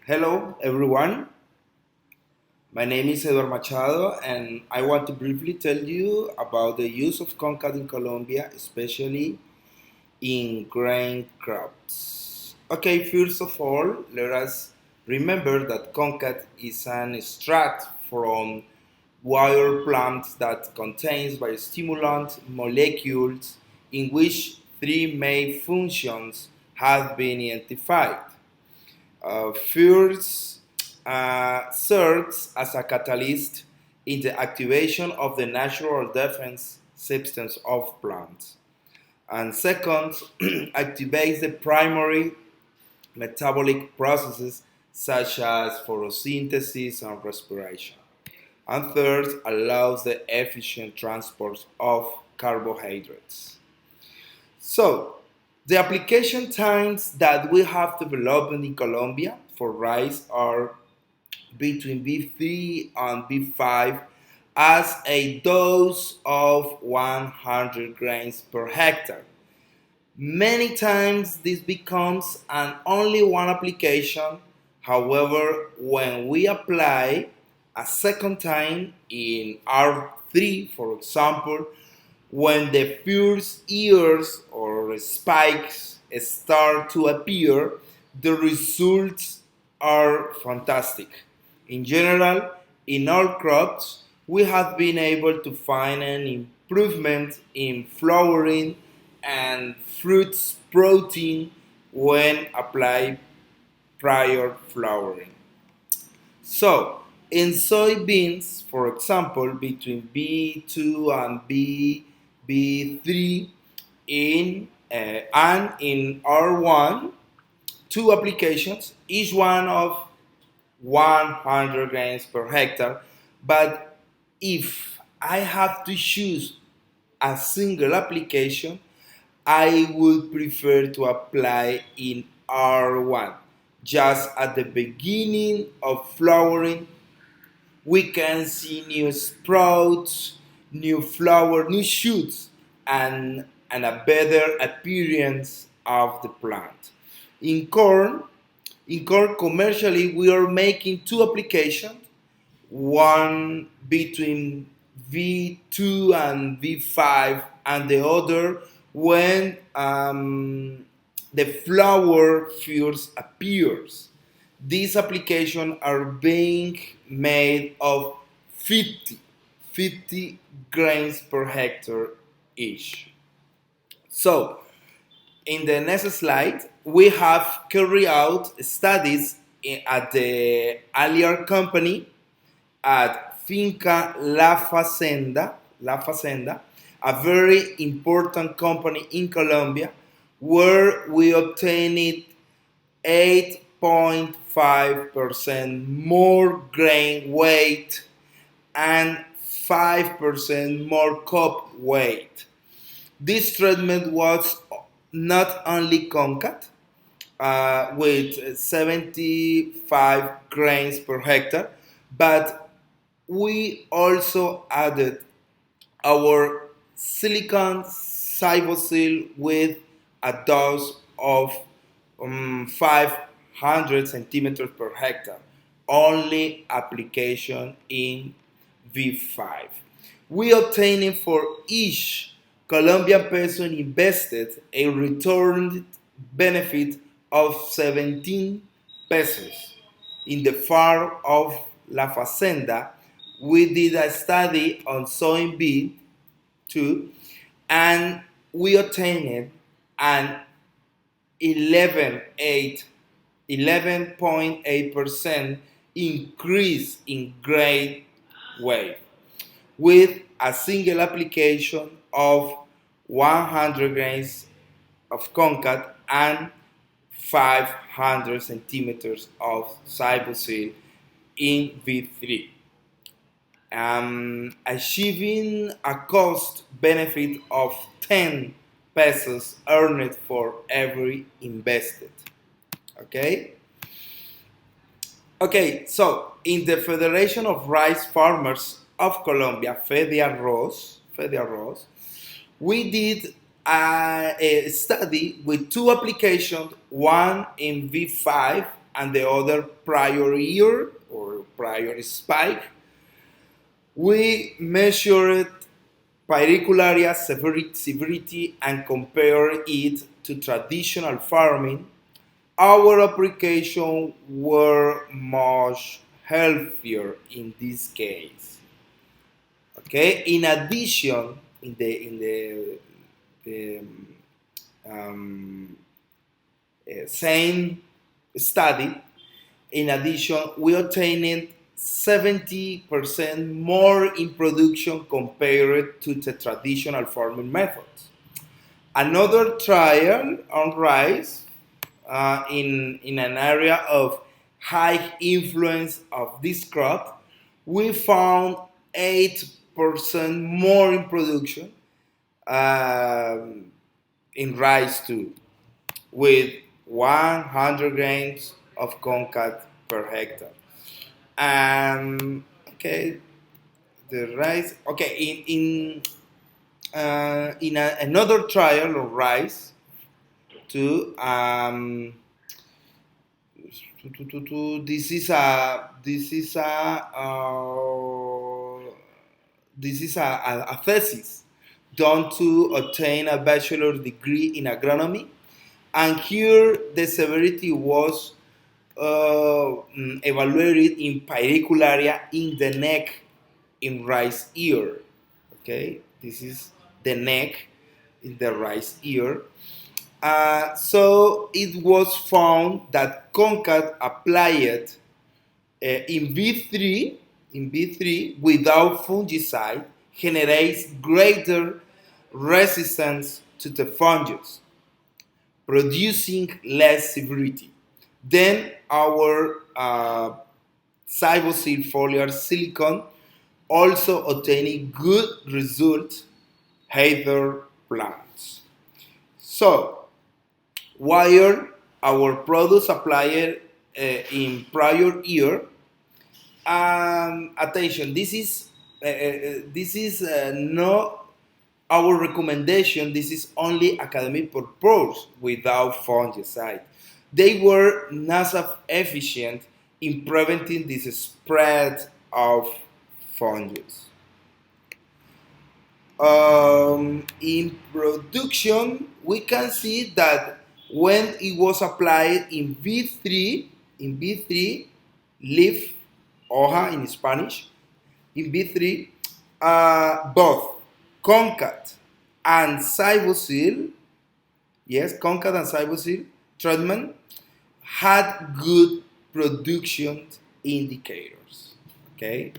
Hello, everyone. My name is Eduardo Machado, and I want to briefly tell you about the use of ComCat in Colombia, especially in grain crops. Okay, first of all, let us remember that ComCat is an extract from wild plants that contains biostimulant molecules in which three main functions have been identified. First, serves as a catalyst in the activation of the natural defense systems of plants. And second, activates the primary metabolic processes such as photosynthesis and respiration. And third, allows the efficient transport of carbohydrates. So, the application times that we have developed in Colombia for rice are between B3 and B5 as a dose of 100 grains per hectare. Many times this becomes an only one application. However, when we apply a second time in R3, for example, when the first ears or spikes start to appear, the results are fantastic. In general, in all crops, we have been able to find an improvement in flowering and fruits protein when applied prior flowering. So, in soybeans, for example, between B2 and B3 and in R1, two applications, each one of 100 grains per hectare. But if I have to choose a single application, I would prefer to apply in R1. Just at the beginning of flowering, we can see new sprouts, new flower, new shoots, and a better appearance of the plant. In corn, in corn commercially, we are making two applications, one between V2 and V5, and the other when the flower first appears. These applications are being made of 50, 50 grains per hectare each. So, in the next slide, we have carried out studies at the Alliar company at Finca La Facenda, a very important company in Colombia, where we obtained 8.5% more grain weight and 5% more cup weight. This treatment was not only ComCat with 75 grains per hectare, but we also added our silicon cybosil with a dose of 500 centimeters per hectare, only application in V5. We obtained for each Colombian peso invested a return benefit of 17 pesos. In the farm of La Facenda, we did a study on soybean too, and we obtained an 11.8% increase in grain weight with a single application of 100 grains of ComCat and 500 centimeters of cybosil in V3, achieving a cost benefit of 10 pesos earned for every invested. Okay? Okay, so in the Federation of Rice Farmers of Colombia, FEDIARROS, we did a study with two applications, one in V5 and the other prior year or prior spike, we measured pyricularia severity and compare it to traditional farming. Our application were much healthier in this case. Okay. In addition, the um, same study, in addition, we obtained 70% more in production compared to the traditional farming methods. Another trial on rice in an area of high influence of this crop, we found 8% more in production in rice too, with 100 grains of ComCat per hectare. Okay, the rice. Okay, another trial of rice too. This is a thesis done to obtain a bachelor degree in agronomy, and here the severity was evaluated in pyricularia in the neck in rice ear. Okay, this is the neck in the rice ear. So it was found that ComCat applied in B3 without fungicide generates greater resistance to the fungus, producing less severity. Then our Cybosil foliar silicon also obtaining good result heather plants. So, while our products applied in prior year, attention, this is not our recommendation. This is only academic purpose without fungicide. They were not efficient in preventing this spread of fungus. In production, we can see that when it was applied in B3, leaf, hoja in Spanish, in B3, both ComCat and Cybosil, yes, ComCat and Cybosil treatment had good production indicators. Okay.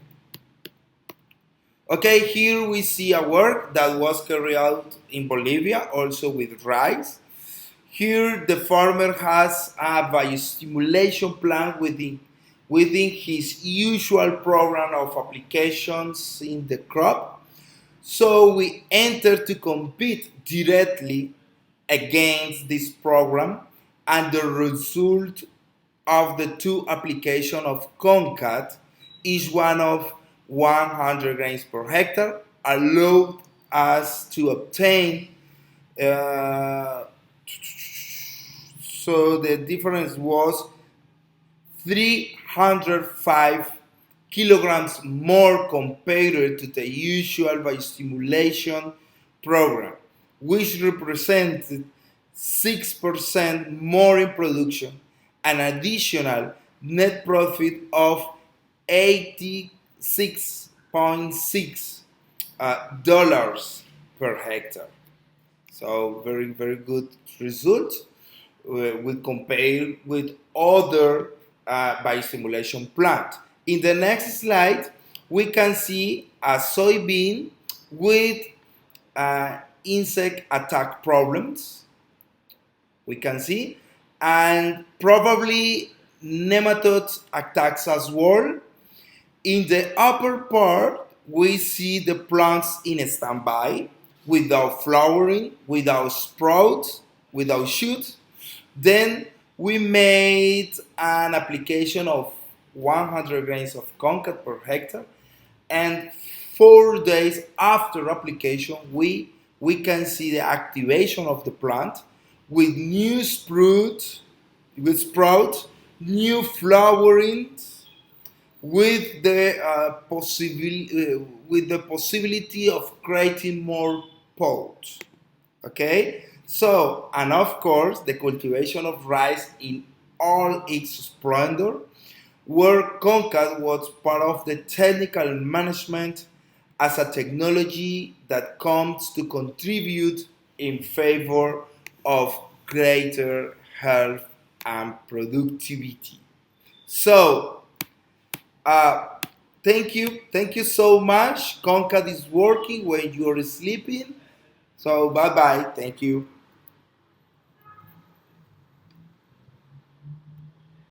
Okay, here we see a work that was carried out in Bolivia, also with rice. Here the farmer has a biostimulation plan within his usual program of applications in the crop. So we enter to compete directly against this program, and the result of the two applications of ComCat, each one of 100 grains per hectare, allowed us to obtain. So the difference was 305 kilograms more compared to the usual biostimulation program, which represented 6% more in production, an additional net profit of 86.6 dollars per hectare. So very, very good result. We compare with other biostimulation plant. In the next slide, we can see a soybean with insect attack problems. We can see, and probably nematode attacks as well. In the upper part, we see the plants in standby, without flowering, without sprouts, without shoots. Then we made an application of 100 grains of ComCat per hectare, and 4 days after application, we can see the activation of the plant with new sprouts new flowerings with the possibility of creating more pods. Okay, so and of course the cultivation of rice in all its splendor, where ComCat was part of the technical management as a technology that comes to contribute in favor of greater health and productivity. So, uh, thank you so much. ComCat is working when you're sleeping. So, bye bye. Thank you.